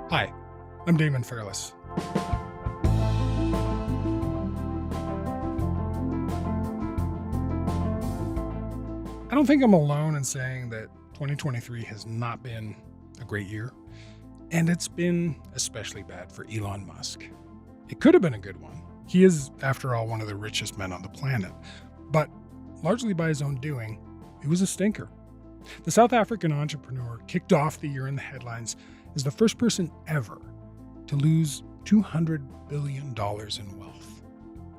Hi, I'm Damon Fairless. I don't think I'm alone in saying that 2023 has not been a great year, and it's been especially bad for Elon Musk. It could have been a good one. He is, after all, one of the richest men on the planet, but largely by his own doing, it was a stinker. The South African entrepreneur kicked off the year in the headlines as the first person ever to lose $200 billion in wealth.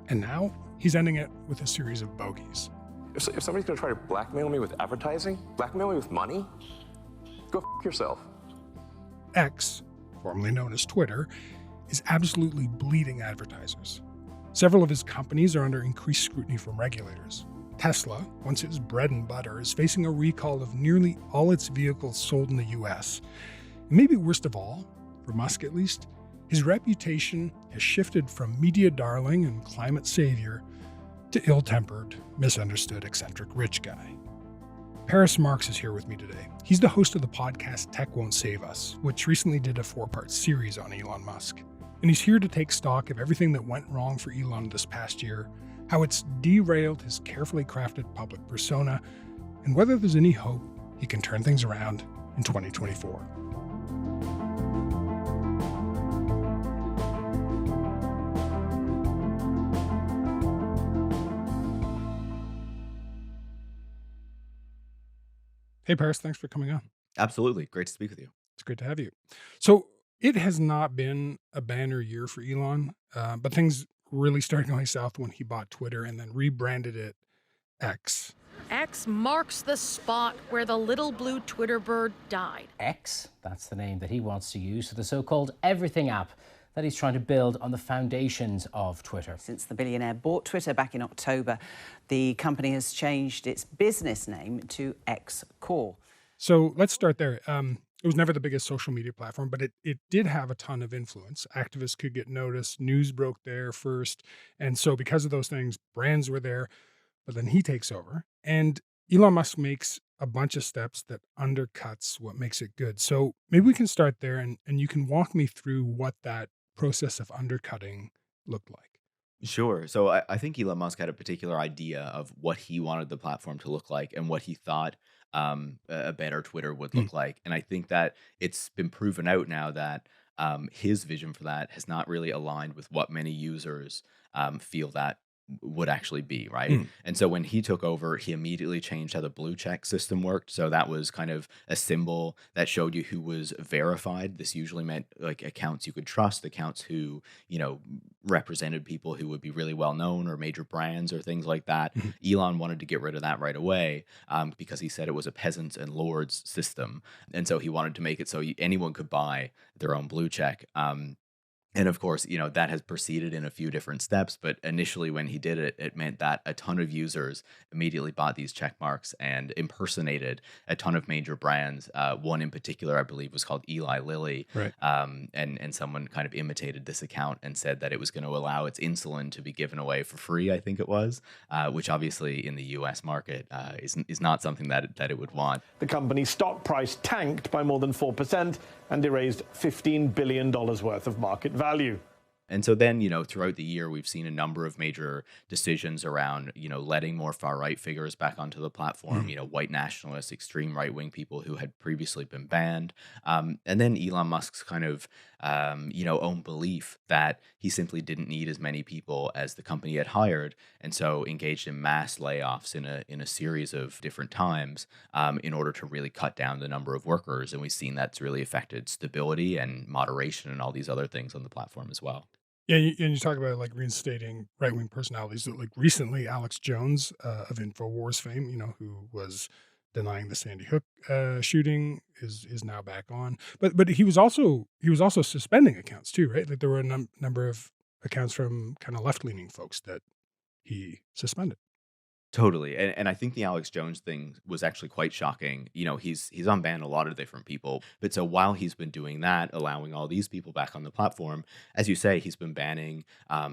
And now he's ending it with a series of bogeys. If somebody's going to try to blackmail me with advertising, blackmail me with money, go f yourself. X, formerly known as Twitter, is absolutely bleeding advertisers. Several of his companies are under increased scrutiny from regulators. Tesla, once its bread and butter, is facing a recall of nearly all its vehicles sold in the US. And maybe worst of all, for Musk at least, his reputation has shifted from media darling and climate savior to ill-tempered, misunderstood, eccentric rich guy. Paris Marx is here with me today. He's the host of the podcast Tech Won't Save Us, which recently did a 4-part series on Elon Musk. And he's here to take stock of everything that went wrong for Elon this past year, how it's derailed his carefully crafted public persona, and whether there's any hope he can turn things around in 2024. Hey, Paris, thanks for coming on. Absolutely. Great to speak with you. It's great to have you. So it has not been a banner year for Elon, but things really started going south when he bought Twitter and then rebranded it X. X marks the spot where the little blue Twitter bird died. X, that's the name that he wants to use for the so-called everything app that he's trying to build on the foundations of Twitter. Since the billionaire bought Twitter back in October, the company has changed its business name to X Core. So let's start there. It was never the biggest social media platform, but it did have a ton of influence. Activists could get noticed, news broke there first. And so because of those things, brands were there. But then he takes over, and Elon Musk makes a bunch of steps that undercuts what makes it good. So maybe we can start there, and you can walk me through what that process of undercutting looked like. Sure. So I think Elon Musk had a particular idea of what he wanted the platform to look like and what he thought a better Twitter would look like. And I think that it's been proven out now that his vision for that has not really aligned with what many users feel that would actually be, right? And so when he took over, he immediately changed how the blue check system worked. So that was kind of a symbol that showed you who was verified. This usually meant like accounts you could trust, accounts who, represented people who would be really well known or major brands or things like that. Elon wanted to get rid of that right away because he said it was a peasants and lords system. And so he wanted to make it so anyone could buy their own blue check. And of course, that has proceeded in a few different steps. But initially, when he did it, it meant that a ton of users immediately bought these check marks and impersonated a ton of major brands. One in particular, I believe, was called Eli Lilly. Right. And someone kind of imitated this account and said that it was going to allow its insulin to be given away for free, I think it was, which obviously in the US market is not something that it would want. The company's stock price tanked by more than 4% and erased $15 billion worth of market value. And so then, throughout the year, we've seen a number of major decisions around, letting more far-right figures back onto the platform, white nationalists, extreme right-wing people who had previously been banned. And then Elon Musk's kind of, own belief that he simply didn't need as many people as the company had hired. And so engaged in mass layoffs in a series of different times in order to really cut down the number of workers. And we've seen that's really affected stability and moderation and all these other things on the platform as well. Yeah, and you talk about like reinstating right-wing personalities. Like recently, Alex Jones of InfoWars fame, who was denying the Sandy Hook shooting, is now back on. But he was also suspending accounts too, right? Like there were a number of accounts from kind of left-leaning folks that he suspended. Totally, and I think the Alex Jones thing was actually quite shocking. He's unbanned a lot of different people, but so while he's been doing that, allowing all these people back on the platform, as you say, he's been banning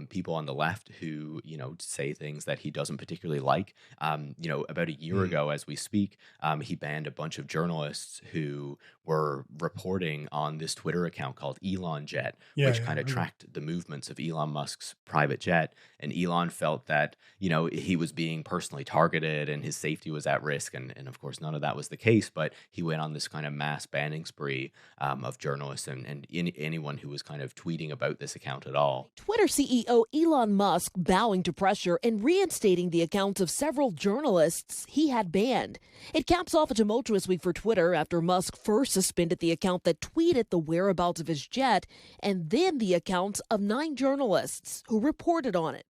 people on the left who say things that he doesn't particularly like. About a year Mm. ago, as we speak, he banned a bunch of journalists who were reporting on this Twitter account called Elon Jet, Yeah, which yeah, kind of okay. tracked the movements of Elon Musk's private jet. And Elon felt that he was being personally targeted and his safety was at risk. And of course, none of that was the case. But he went on this kind of mass banning spree of journalists and anyone who was kind of tweeting about this account at all. Twitter CEO Elon Musk bowing to pressure and reinstating the accounts of several journalists he had banned. It caps off a tumultuous week for Twitter after Musk first suspended the account that tweeted the whereabouts of his jet, and then the accounts of 9 journalists who reported on it.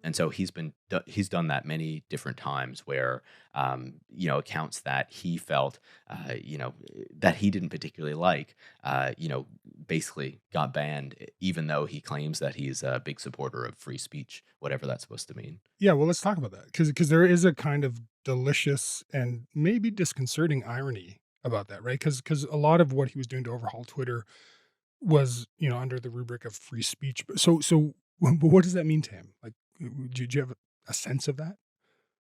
And so he's done that many different times where accounts that he felt that he didn't particularly like basically got banned, even though he claims that he's a big supporter of free speech, whatever that's supposed to mean. Yeah, well, let's talk about that because there is a kind of delicious and maybe disconcerting irony about that, right? Because a lot of what he was doing to overhaul Twitter was, under the rubric of free speech. But so what does that mean to him? Like, do you have a sense of that?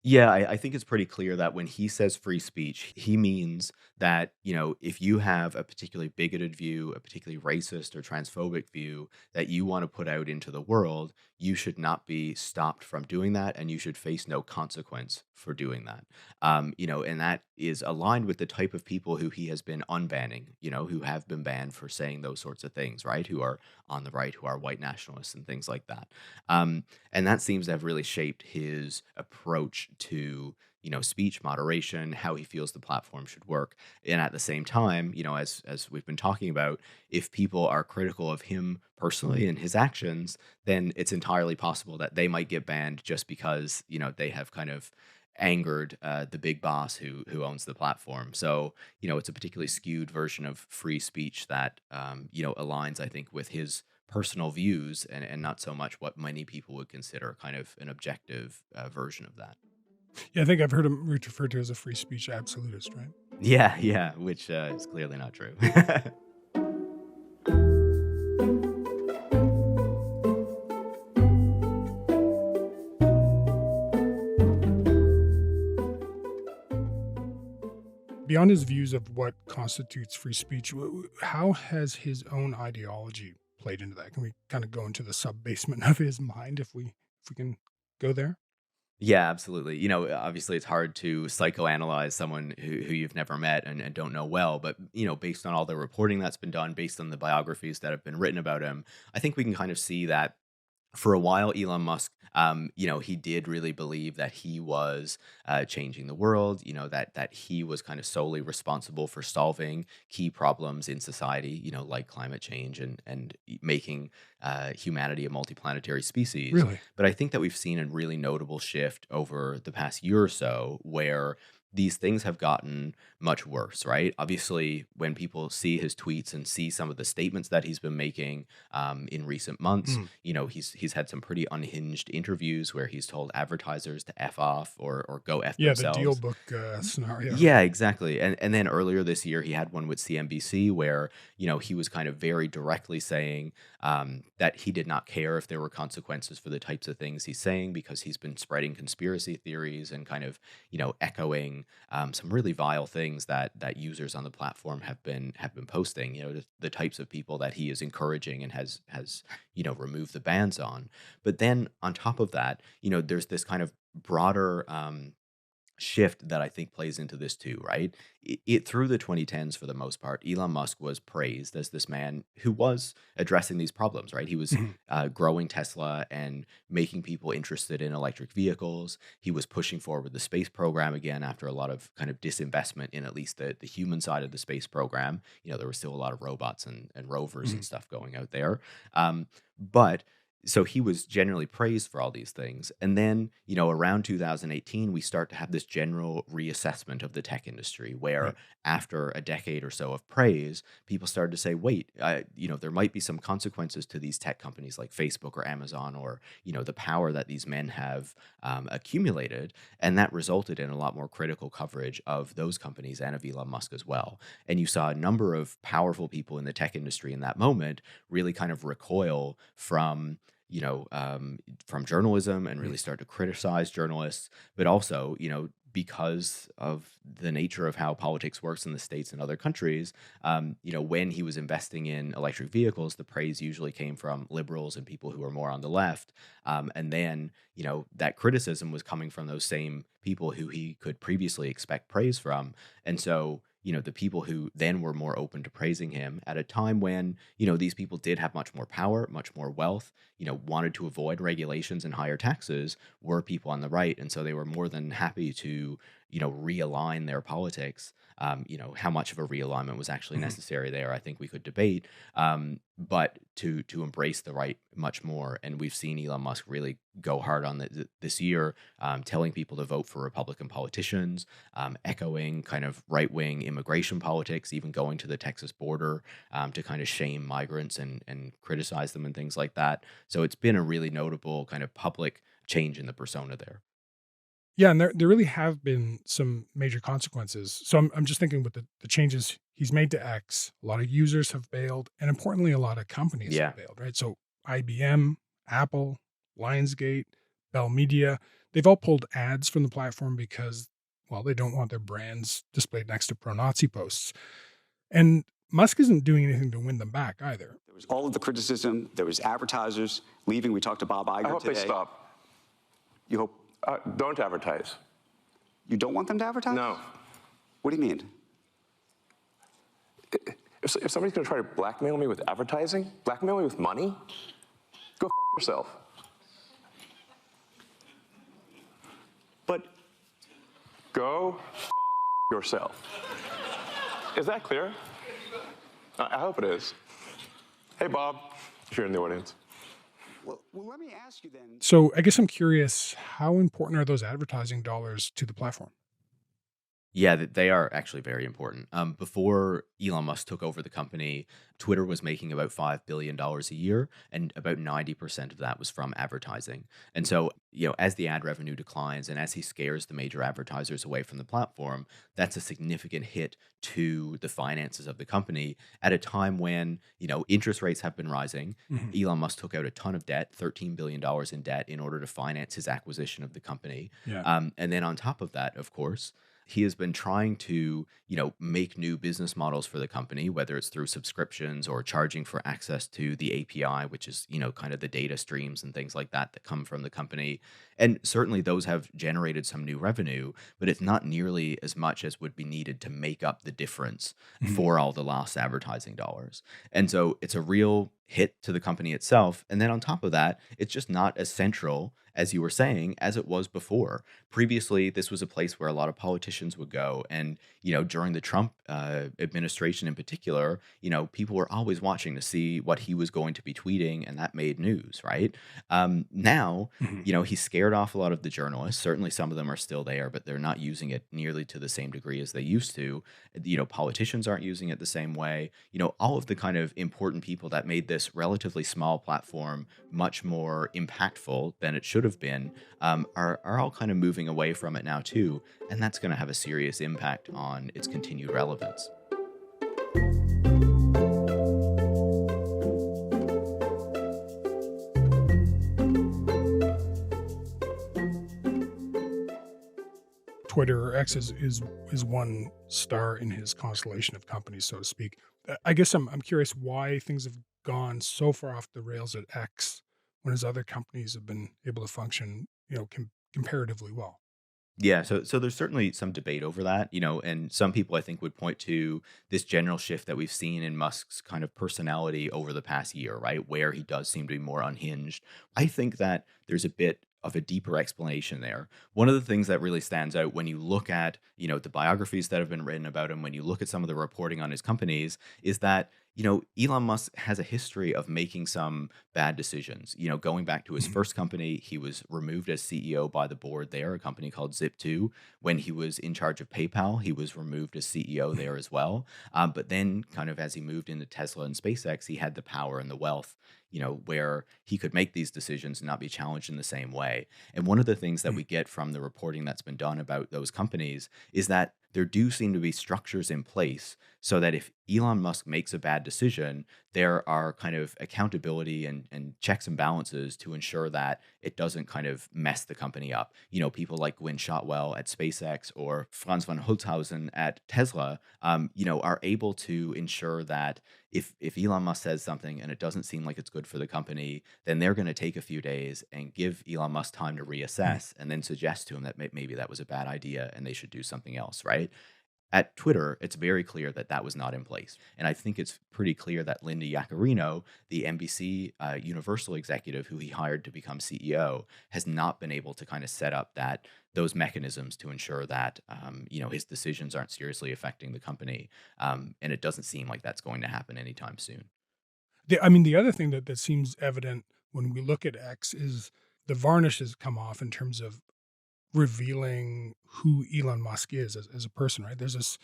Yeah, I think it's pretty clear that when he says free speech, he means that, if you have a particularly bigoted view, a particularly racist or transphobic view that you want to put out into the world, you should not be stopped from doing that and you should face no consequence for doing that. And that is aligned with the type of people who he has been unbanning, who have been banned for saying those sorts of things, right? Who are on the right, who are white nationalists and things like that. And that seems to have really shaped his approach to speech moderation, how he feels the platform should work. And at the same time, as we've been talking about, if people are critical of him personally and his actions, then it's entirely possible that they might get banned just because they have kind of angered the big boss who owns the platform. So it's a particularly skewed version of free speech that aligns, I think, with his personal views and not so much what many people would consider kind of an objective version of that. Yeah, I think I've heard him referred to as a free speech absolutist, right? Yeah, which is clearly not true. Beyond his views of what constitutes free speech, how has his own ideology played into that? Can we kind of go into the sub basement of his mind if we can go there? Yeah, absolutely. Obviously it's hard to psychoanalyze someone who you've never met and don't know well, but based on all the reporting that's been done, based on the biographies that have been written about him, I think we can kind of see that for a while, Elon Musk, he did really believe that he was changing the world. That he was kind of solely responsible for solving key problems in society. Like climate change and making humanity a multiplanetary species. Really? But I think that we've seen a really notable shift over the past year or so, where these things have gotten much worse, right? Obviously, when people see his tweets and see some of the statements that he's been making in recent months, Mm. He's had some pretty unhinged interviews where he's told advertisers to F off or go F Yeah, the deal themselves. book scenario. Yeah, exactly. And then earlier this year, he had one with CNBC where, he was kind of very directly saying that he did not care if there were consequences for the types of things he's saying because he's been spreading conspiracy theories and kind of, echoing some really vile things that users on the platform have been posting, the types of people that he is encouraging and has removed the bans on. But then on top of that, there's this kind of broader shift that I think plays into this too, right? It through the 2010s, for the most part, Elon Musk was praised as this man who was addressing these problems, right? He was Mhm. growing Tesla and making people interested in electric vehicles. He was pushing forward the space program again after a lot of kind of disinvestment in at least the human side of the space program. There were still a lot of robots and rovers and Mhm. stuff going out there. But so he was generally praised for all these things. And then, around 2018, we start to have this general reassessment of the tech industry where Right. after a decade or so of praise, people started to say, wait, there might be some consequences to these tech companies like Facebook or Amazon or, the power that these men have accumulated. And that resulted in a lot more critical coverage of those companies and of Elon Musk as well. And you saw a number of powerful people in the tech industry in that moment really kind of recoil from journalism and really start to criticize journalists, but also, because of the nature of how politics works in the States and other countries, when he was investing in electric vehicles, the praise usually came from liberals and people who are more on the left. And then, that criticism was coming from those same people who he could previously expect praise from. And so, the people who then were more open to praising him at a time when, these people did have much more power, much more wealth, wanted to avoid regulations and higher taxes were people on the right. And so they were more than happy to, realign their politics. How much of a realignment was actually necessary there, I think we could debate. But to embrace the right much more. And we've seen Elon Musk really go hard on this year, telling people to vote for Republican politicians, echoing kind of right-wing immigration politics, even going to the Texas border to kind of shame migrants and criticize them and things like that. So it's been a really notable kind of public change in the persona there. Yeah, and there really have been some major consequences. So I'm just thinking with the changes he's made to X, a lot of users have bailed, and importantly, a lot of companies Yeah. have bailed, right? So IBM, Apple, Lionsgate, Bell Media, they've all pulled ads from the platform because, well, they don't want their brands displayed next to pro-Nazi posts. And Musk isn't doing anything to win them back either. There was all of the criticism. There was advertisers leaving. We talked to Bob Iger I hope today. they stop. You hope Don't advertise. you don't want them to advertise? No. What do you mean? If somebody's going to try to blackmail me with advertising, blackmail me with money, go yourself. But Go yourself. Is that clear? I hope it is. Hey, Bob, if you're in the audience. well, let me ask you then. So I guess I'm curious, how important are those advertising dollars to the platform? Yeah, they are actually very important. Before Elon Musk took over the company, Twitter was making about $5 billion a year, and about 90% of that was from advertising. And so, as the ad revenue declines and as he scares the major advertisers away from the platform, that's a significant hit to the finances of the company at a time when, interest rates have been rising. Elon Musk took out a ton of debt, $13 billion in debt, in order to finance his acquisition of the company. Yeah. And then on top of that, of course, he has been trying to, make new business models for the company, whether it's through subscriptions or charging for access to the API, which is, kind of the data streams and things like that come from the company. And certainly those have generated some new revenue, but it's not nearly as much as would be needed to make up the difference for all the lost advertising dollars. And so it's a real hit to the company itself. And then on top of that, it's just not as central, as you were saying, as it was before. Previously, this was a place where a lot of politicians would go. And, during the Trump administration in particular, people were always watching to see what he was going to be tweeting, and that made news, right? Now, he's scared off a lot of the journalists. Certainly some of them are still there, but they're not using it nearly to the same degree as they used to. Politicians aren't using it the same way. All of the kind of important people that made this relatively small platform much more impactful than it should have been are all kind of moving away from it now too, and that's going to have a serious impact on its continued relevance. Twitter or X is one star in his constellation of companies, so to speak. I guess I'm curious why things have gone so far off the rails at X when his other companies have been able to function, comparatively well. Yeah, so there's certainly some debate over that, and some people I think would point to this general shift that we've seen in Musk's kind of personality over the past year, right? Where he does seem to be more unhinged. I think that there's a bit of a deeper explanation there. One of the things that really stands out when you look at, the biographies that have been written about him, when you look at some of the reporting on his companies, is that Elon Musk has a history of making some bad decisions. Going back to his first company, he was removed as CEO by the board there, a company called Zip2. When he was in charge of PayPal, he was removed as CEO there as well. But then, kind of as he moved into Tesla and SpaceX, he had the power and the wealth, where he could make these decisions and not be challenged in the same way. And one of the things that we get from the reporting that's been done about those companies is that there do seem to be structures in place so that if Elon Musk makes a bad decision, there are kind of accountability and checks and balances to ensure that it doesn't kind of mess the company up. People like Gwynne Shotwell at SpaceX or Franz von Holzhausen at Tesla, are able to ensure that if Elon Musk says something and it doesn't seem like it's good for the company, then they're going to take a few days and give Elon Musk time to reassess and then suggest to him that maybe that was a bad idea and they should do something else, right? At Twitter, it's very clear that that was not in place. And I think it's pretty clear that Linda Yaccarino, the NBC Universal executive who he hired to become CEO, has not been able to kind of set up those mechanisms to ensure that, his decisions aren't seriously affecting the company. And it doesn't seem like that's going to happen anytime soon. The other thing that seems evident when we look at X is the varnish has come off in terms of revealing who Elon Musk is as a person, right? There's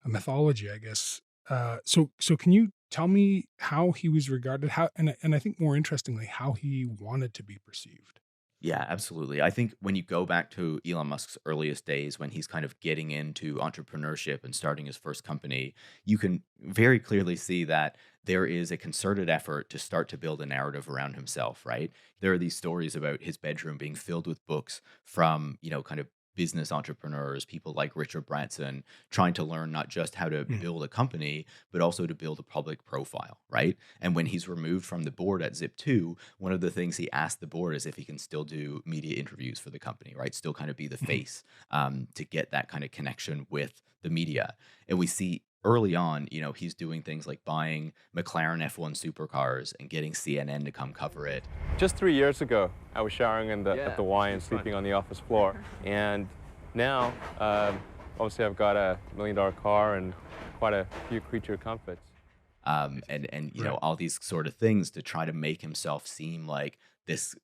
a mythology, I guess. So can you tell me how he was regarded, and I think more interestingly, how he wanted to be perceived? Yeah, absolutely. I think when you go back to Elon Musk's earliest days, when he's kind of getting into entrepreneurship and starting his first company, you can very clearly see that there is a concerted effort to start to build a narrative around himself, right? There are these stories about his bedroom being filled with books from, kind of business entrepreneurs, people like Richard Branson, trying to learn not just how to build a company, but also to build a public profile, right? And when he's removed from the board at Zip2, one of the things he asked the board is if he can still do media interviews for the company, right? Still kind of be the face to get that kind of connection with the media. And we see early on, he's doing things like buying McLaren F1 supercars and getting CNN to come cover it. Just 3 years ago, I was showering at the Y and sleeping on the office floor. And now, obviously, I've got a $1 million car and quite a few creature comforts. And all these sort of things to try to make himself seem like this,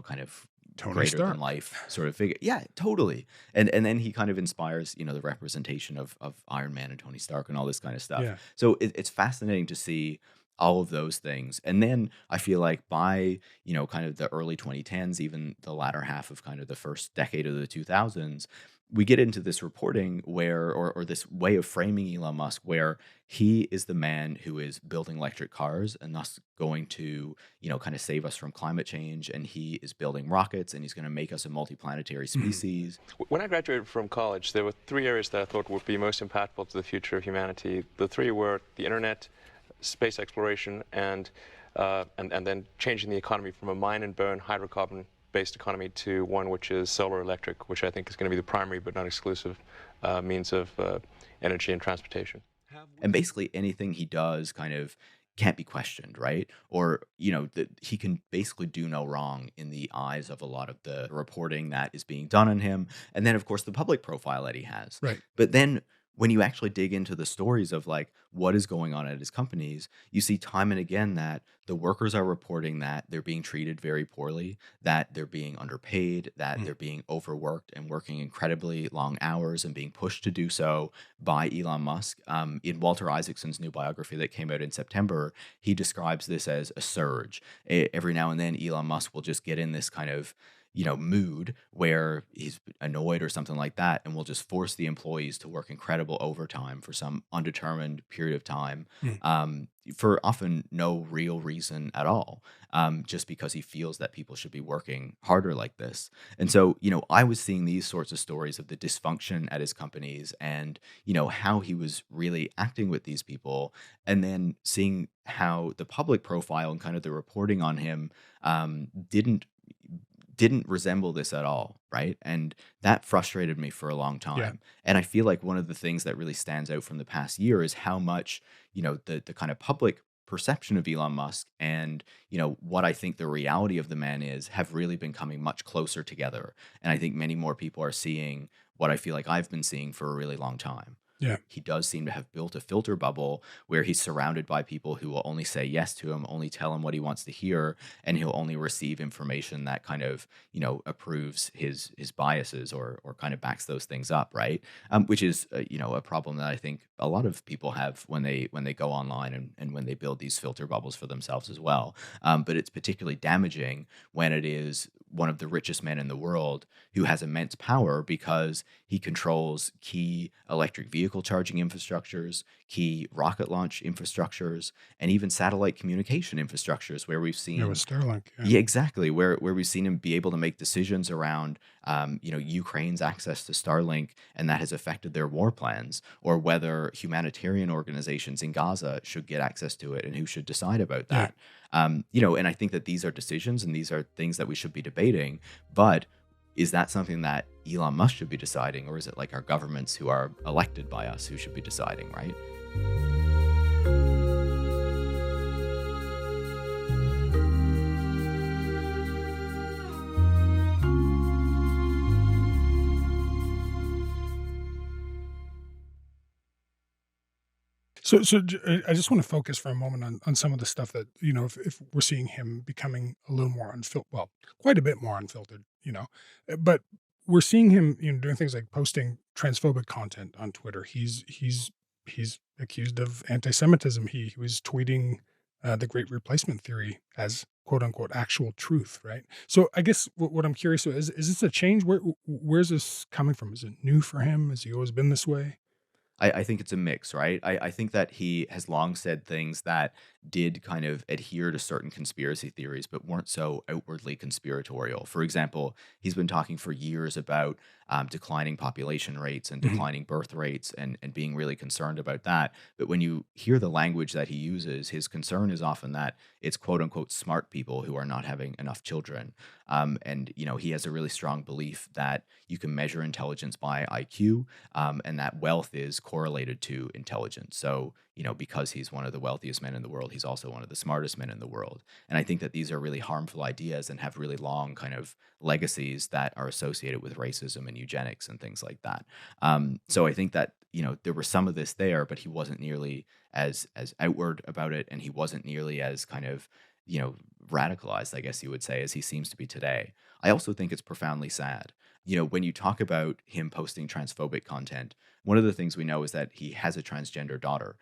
kind of Tony greater Stark than life sort of figure. Yeah, totally. And then he kind of inspires, the representation of Iron Man and Tony Stark and all this kind of stuff. Yeah. So it's fascinating to see all of those things. And then I feel like by, kind of the early 2010s, even the latter half of kind of the first decade of the 2000s, we get into this reporting where, or this way of framing Elon Musk, where he is the man who is building electric cars and thus going to, kind of save us from climate change. And he is building rockets and he's going to make us a multiplanetary species. When I graduated from college, there were 3 areas that I thought would be most impactful to the future of humanity. The three were the internet, space exploration, and then changing the economy from a mine and burn hydrocarbon-based economy to one which is solar electric, which I think is going to be the primary but not exclusive means of energy and transportation. And basically anything he does kind of can't be questioned, right? Or, that he can basically do no wrong in the eyes of a lot of the reporting that is being done on him. And then, of course, the public profile that he has. Right. But then when you actually dig into the stories of like what is going on at his companies, you see time and again that the workers are reporting that they're being treated very poorly, that they're being underpaid, that they're being overworked and working incredibly long hours and being pushed to do so by Elon Musk. In Walter Isaacson's new biography that came out in September, he describes this as a surge. Every now and then, Elon Musk will just get in this kind of mood where he's annoyed or something like that, and will just force the employees to work incredible overtime for some undetermined period of time, for often no real reason at all, just because he feels that people should be working harder like this. And so, I was seeing these sorts of stories of the dysfunction at his companies and, how he was really acting with these people, and then seeing how the public profile and kind of the reporting on him didn't resemble this at all, right? And that frustrated me for a long time. Yeah. And I feel like one of the things that really stands out from the past year is how much, the kind of public perception of Elon Musk and, what I think the reality of the man is have really been coming much closer together. And I think many more people are seeing what I feel like I've been seeing for a really long time. Yeah. He does seem to have built a filter bubble where he's surrounded by people who will only say yes to him, only tell him what he wants to hear, and he'll only receive information that kind of, approves his biases or kind of backs those things up, right? Which is, a problem that I think a lot of people have when they go online and when they build these filter bubbles for themselves as well. But it's particularly damaging when it is one of the richest men in the world who has immense power because he controls key electric vehicle charging infrastructures, key rocket launch infrastructures, and even satellite communication infrastructures where we've seen With Starlink. yeah, exactly. Where we've seen him be able to make decisions around, Ukraine's access to Starlink, and that has affected their war plans, or whether humanitarian organizations in Gaza should get access to it, and who should decide about that. And I think that these are decisions and these are things that we should be debating. But is that something that Elon Musk should be deciding, or is it like our governments who are elected by us who should be deciding, right? I just want to focus for a moment on some of the stuff that, if we're seeing him becoming a little more unfiltered, well, quite a bit more unfiltered, but we're seeing him, doing things like posting transphobic content on Twitter. He's accused of anti-Semitism. He was tweeting the Great Replacement theory as quote unquote actual truth, right? So I guess what I'm curious about is this a change? Where's this coming from? Is it new for him? Has he always been this way? I think it's a mix, right? I think that he has long said things that did kind of adhere to certain conspiracy theories, but weren't so outwardly conspiratorial. For example, he's been talking for years about declining population rates and declining birth rates and being really concerned about that. But when you hear the language that he uses, his concern is often that it's quote unquote smart people who are not having enough children. He has a really strong belief that you can measure intelligence by IQ, and that wealth is correlated to intelligence. So, because he's one of the wealthiest men in the world, he's also one of the smartest men in the world. And I think that these are really harmful ideas and have really long kind of legacies that are associated with racism and eugenics and things like that. So I think that, there was some of this there, but he wasn't nearly as outward about it, and he wasn't nearly as kind of, radicalized, I guess you would say, as he seems to be today. I also think it's profoundly sad. When you talk about him posting transphobic content, one of the things we know is that he has a transgender daughter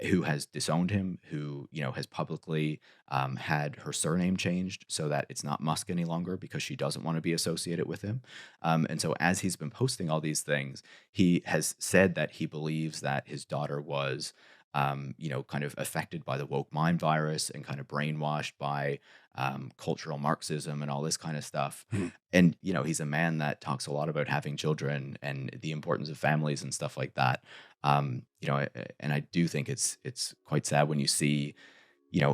who has disowned him, who, has publicly had her surname changed so that it's not Musk any longer because she doesn't want to be associated with him. And so as he's been posting all these things, he has said that he believes that his daughter was kind of affected by the woke mind virus and kind of brainwashed by cultural Marxism and all this kind of stuff. And, he's a man that talks a lot about having children and the importance of families and stuff like that. And I do think it's quite sad when you see,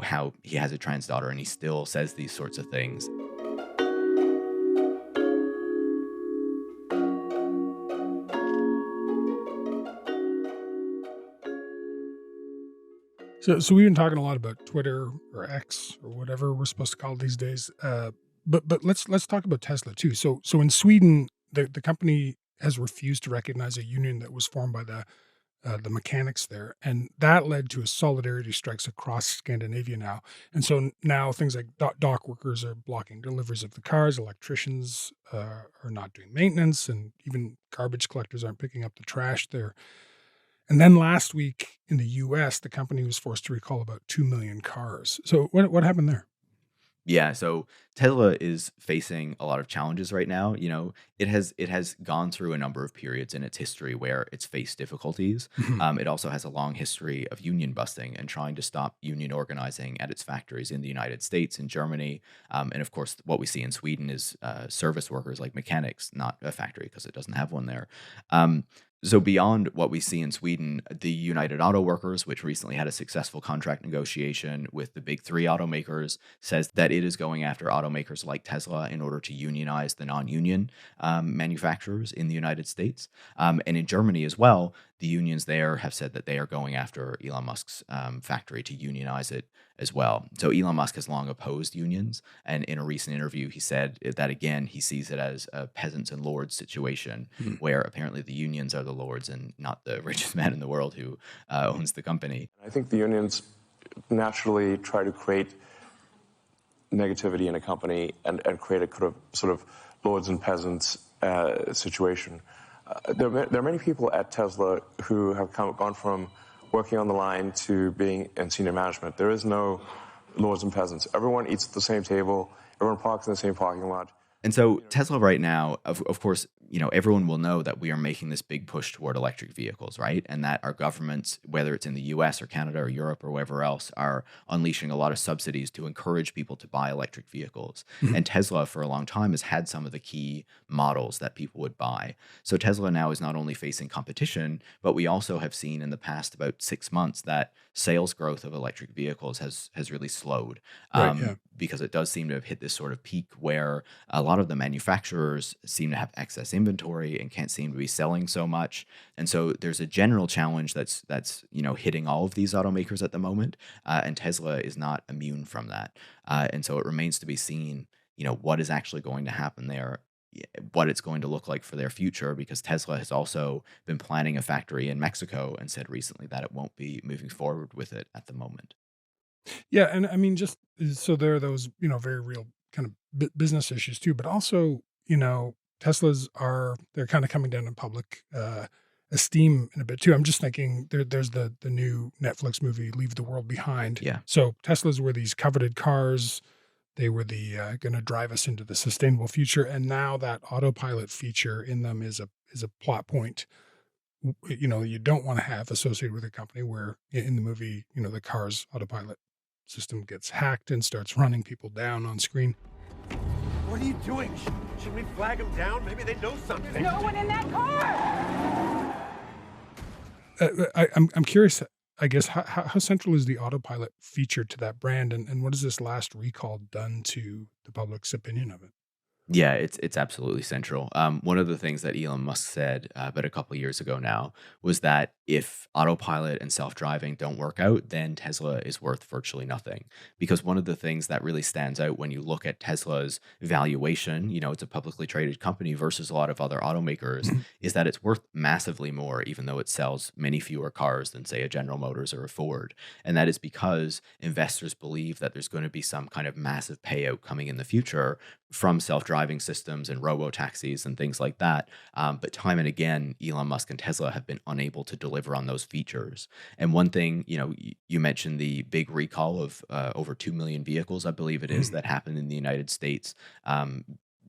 how he has a trans daughter and he still says these sorts of things. So we've been talking a lot about Twitter or X or whatever we're supposed to call it these days. But let's talk about Tesla too. So in Sweden, the company has refused to recognize a union that was formed by the mechanics there, and that led to a solidarity strikes across Scandinavia now. And so now things like dock workers are blocking deliveries of the cars, electricians are not doing maintenance, and even garbage collectors aren't picking up the trash there. And then last week in the U.S., the company was forced to recall about 2 million cars. So what happened there? Yeah, so Tesla is facing a lot of challenges right now. It has gone through a number of periods in its history where it's faced difficulties. It also has a long history of union busting and trying to stop union organizing at its factories in the United States and Germany. And of course, what we see in Sweden is service workers like mechanics, not a factory because it doesn't have one there. So beyond what we see in Sweden, the United Auto Workers, which recently had a successful contract negotiation with the big three automakers, says that it is going after automakers like Tesla in order to unionize the non-union manufacturers in the United States. And in Germany as well, the unions there have said that they are going after Elon Musk's factory to unionize it as well. So Elon Musk has long opposed unions, and in a recent interview, he said that again he sees it as a peasants and lords situation, where apparently the unions are the lords and not the richest man in the world who owns the company. I think the unions naturally try to create negativity in a company and create a sort of lords and peasants situation. There are many people at Tesla who have gone from working on the line to being in senior management. There is no lords and peasants. Everyone eats at the same table. Everyone parks in the same parking lot. And so Tesla right now, of course, everyone will know that we are making this big push toward electric vehicles, right? And that our governments, whether it's in the US or Canada or Europe or wherever else, are unleashing a lot of subsidies to encourage people to buy electric vehicles. And Tesla, for a long time, has had some of the key models that people would buy. So Tesla now is not only facing competition, but we also have seen in the past about 6 months that sales growth of electric vehicles has really slowed. Because it does seem to have hit this sort of peak where a lot of the manufacturers seem to have excess inventory and can't seem to be selling so much. And so there's a general challenge that's hitting all of these automakers at the moment, and Tesla is not immune from that. And so it remains to be seen, what is actually going to happen there, what it's going to look like for their future, because Tesla has also been planning a factory in Mexico and said recently that it won't be moving forward with it at the moment. Yeah, and I mean, just so there are those, very real kind of business issues too, but also, Teslas they're kind of coming down in public esteem in a bit too. I'm just thinking there's the new Netflix movie, Leave the World Behind. Yeah. So Teslas were these coveted cars. They were the going to drive us into the sustainable future. And now that autopilot feature in them is a plot point you don't want to have associated with a company where in the movie, the car's autopilot system gets hacked and starts running people down on screen. What are you doing? Should we flag them down? Maybe they know something. There's no one in that car! I'm curious, I guess, how central is the autopilot feature to that brand? And what has this last recall done to the public's opinion of it? Yeah, it's absolutely central. One of the things that Elon Musk said about a couple of years ago now was that if autopilot and self-driving don't work out, then Tesla is worth virtually nothing. Because one of the things that really stands out when you look at Tesla's valuation, it's a publicly traded company versus a lot of other automakers, is that it's worth massively more, even though it sells many fewer cars than, say, a General Motors or a Ford. And that is because investors believe that there's going to be some kind of massive payout coming in the future from self-driving systems and robo-taxis and things like that. But time and again, Elon Musk and Tesla have been unable to deliver on those features. And one thing, you mentioned the big recall of over 2 million vehicles, I believe it is, that happened in the United States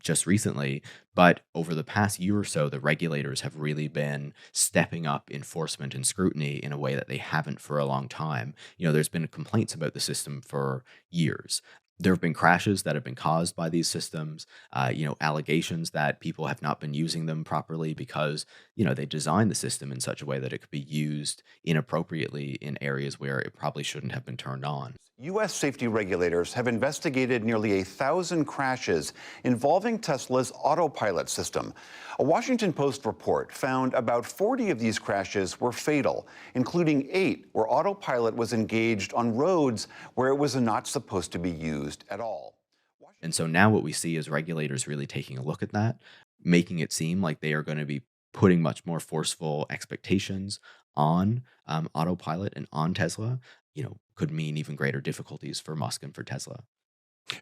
just recently. But over the past year or so, the regulators have really been stepping up enforcement and scrutiny in a way that they haven't for a long time. There's been complaints about the system for years. There have been crashes that have been caused by these systems, allegations that people have not been using them properly because, they designed the system in such a way that it could be used inappropriately in areas where it probably shouldn't have been turned on. U.S. safety regulators have investigated nearly 1,000 crashes involving Tesla's autopilot system. A Washington Post report found about 40 of these crashes were fatal, including 8 where autopilot was engaged on roads where it was not supposed to be used at all. And so now what we see is regulators really taking a look at that, making it seem like they are going to be putting much more forceful expectations on autopilot and on Tesla, could mean even greater difficulties for Musk and for Tesla.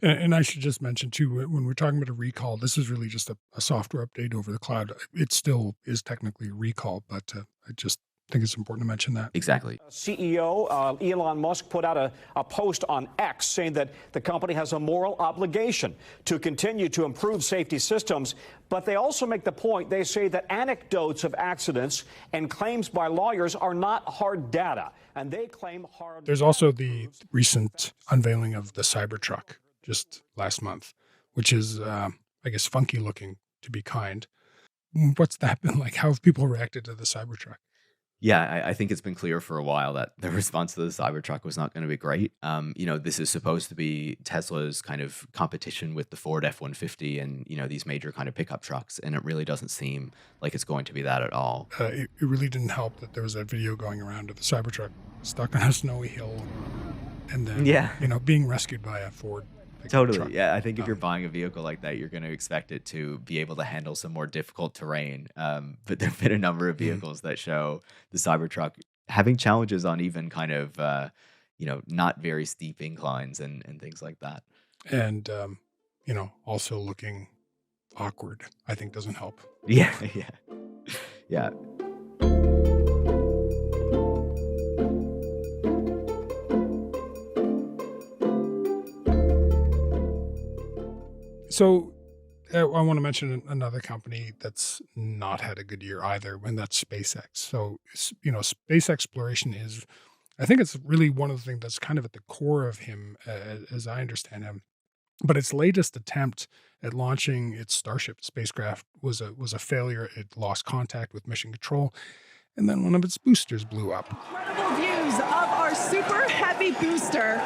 And I should just mention too, when we're talking about a recall, this is really just a software update over the cloud. It still is technically a recall, but I just think it's important to mention that. Exactly. CEO Elon Musk put out a post on X saying that the company has a moral obligation to continue to improve safety systems. But they also make the point, they say that anecdotes of accidents and claims by lawyers are not hard data. And they claim hard. There's also the recent unveiling of the Cybertruck just last month, which is, I guess, funky looking, to be kind. What's that been like? How have people reacted to the Cybertruck? Yeah, I think it's been clear for a while that the response to the Cybertruck was not going to be great. This is supposed to be Tesla's kind of competition with the Ford F-150 and, these major kind of pickup trucks. And it really doesn't seem like it's going to be that at all. It really didn't help that there was that video going around of the Cybertruck stuck on a snowy hill and then, being rescued by a Ford Totally. truck. Yeah, I think if you're buying a vehicle like that, you're going to expect it to be able to handle some more difficult terrain. But there have been a number of vehicles that show the Cybertruck having challenges on even kind of, not very steep inclines and things like that. And, also looking awkward, I think doesn't help. Yeah, yeah. So I want to mention another company that's not had a good year either, and that's SpaceX. So, space exploration is, I think it's really one of the things that's kind of at the core of him, as I understand him. But its latest attempt at launching its Starship spacecraft was a failure. It lost contact with mission control, and then one of its boosters blew up. Incredible views of our Super Heavy booster.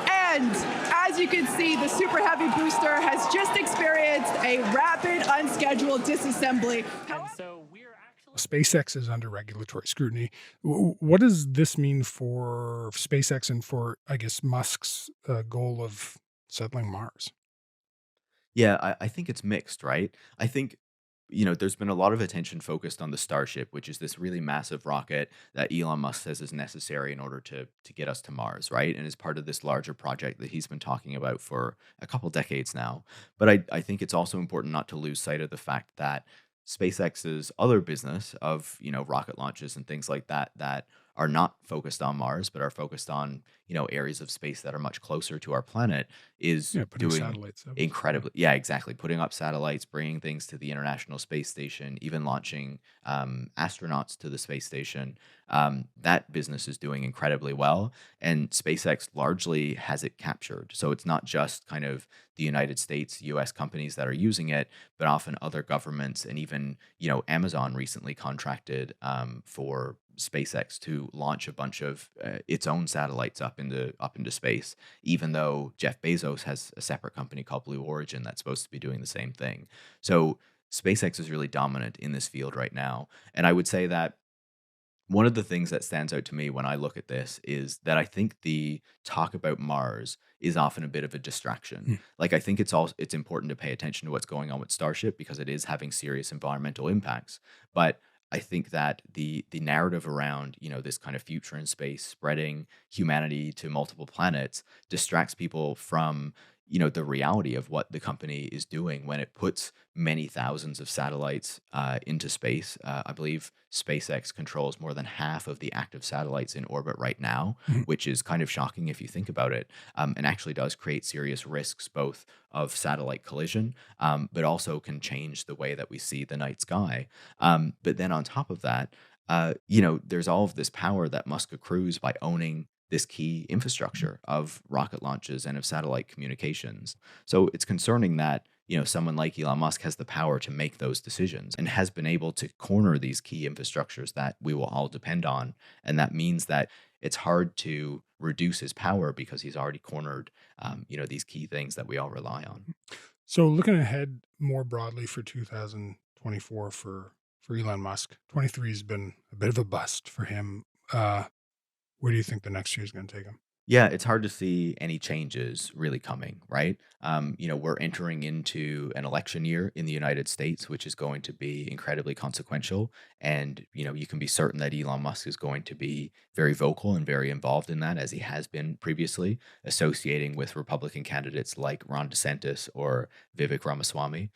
And as you can see, the Super Heavy booster has just experienced a rapid, unscheduled disassembly. SpaceX is under regulatory scrutiny. What does this mean for SpaceX and for, I guess, Musk's goal of settling Mars? Yeah, I think it's mixed, right? I think, there's been a lot of attention focused on the Starship, which is this really massive rocket that Elon Musk says is necessary in order to get us to Mars, right? And is part of this larger project that he's been talking about for a couple decades now. But I think it's also important not to lose sight of the fact that SpaceX's other business of, rocket launches and things like that are not focused on Mars, but are focused on, areas of space that are much closer to our planet is putting doing satellites up. incredibly. Yeah, exactly. Putting up satellites, bringing things to the International Space Station, even launching astronauts to the space station. That business is doing incredibly well. And SpaceX largely has it captured. So it's not just kind of the United States, US companies that are using it, but often other governments and even, Amazon recently contracted for SpaceX to launch a bunch of its own satellites up into space, even though Jeff Bezos has a separate company called Blue Origin that's supposed to be doing the same thing. So SpaceX is really dominant in this field right now. And I would say that one of the things that stands out to me when I look at this is that I think the talk about Mars is often a bit of a distraction. Like, I think it's important to pay attention to what's going on with Starship because it is having serious environmental impacts. But I think that the narrative around, this kind of future in space, spreading humanity to multiple planets, distracts people from, the reality of what the company is doing when it puts many thousands of satellites into space. I believe SpaceX controls more than half of the active satellites in orbit right now, which is kind of shocking if you think about it, and actually does create serious risks both of satellite collision, but also can change the way that we see the night sky. But then on top of that, there's all of this power that Musk accrues by owning this key infrastructure of rocket launches and of satellite communications. So it's concerning that, someone like Elon Musk has the power to make those decisions and has been able to corner these key infrastructures that we will all depend on. And that means that it's hard to reduce his power because he's already cornered, these key things that we all rely on. So looking ahead more broadly for 2024 for Elon Musk, 23 has been a bit of a bust for him. Where do you think the next year is going to take him? Yeah, it's hard to see any changes really coming, right? We're entering into an election year in the United States, which is going to be incredibly consequential. And, you can be certain that Elon Musk is going to be very vocal and very involved in that, as he has been previously, associating with Republican candidates like Ron DeSantis or Vivek Ramaswamy.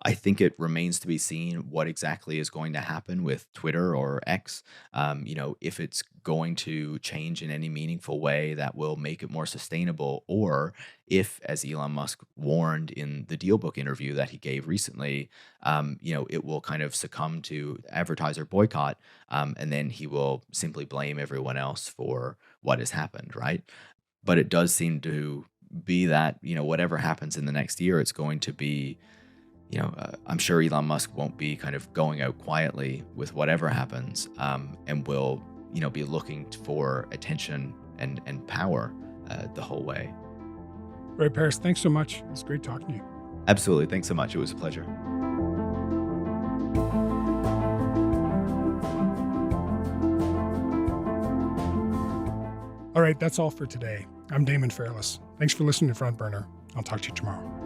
I think it remains to be seen what exactly is going to happen with Twitter or X. If it's going to change in any meaningful way that will make it more sustainable, or if, as Elon Musk warned in the DealBook interview that he gave recently, it will kind of succumb to advertiser boycott, and then he will simply blame everyone else for what has happened, right? But it does seem to be that, whatever happens in the next year, it's going to be I'm sure Elon Musk won't be kind of going out quietly with whatever happens, and will, be looking for attention and power the whole way. Right, Paris, thanks so much. It was great talking to you. Absolutely. Thanks so much. It was a pleasure. All right, that's all for today. I'm Damon Fairless. Thanks for listening to Front Burner. I'll talk to you tomorrow.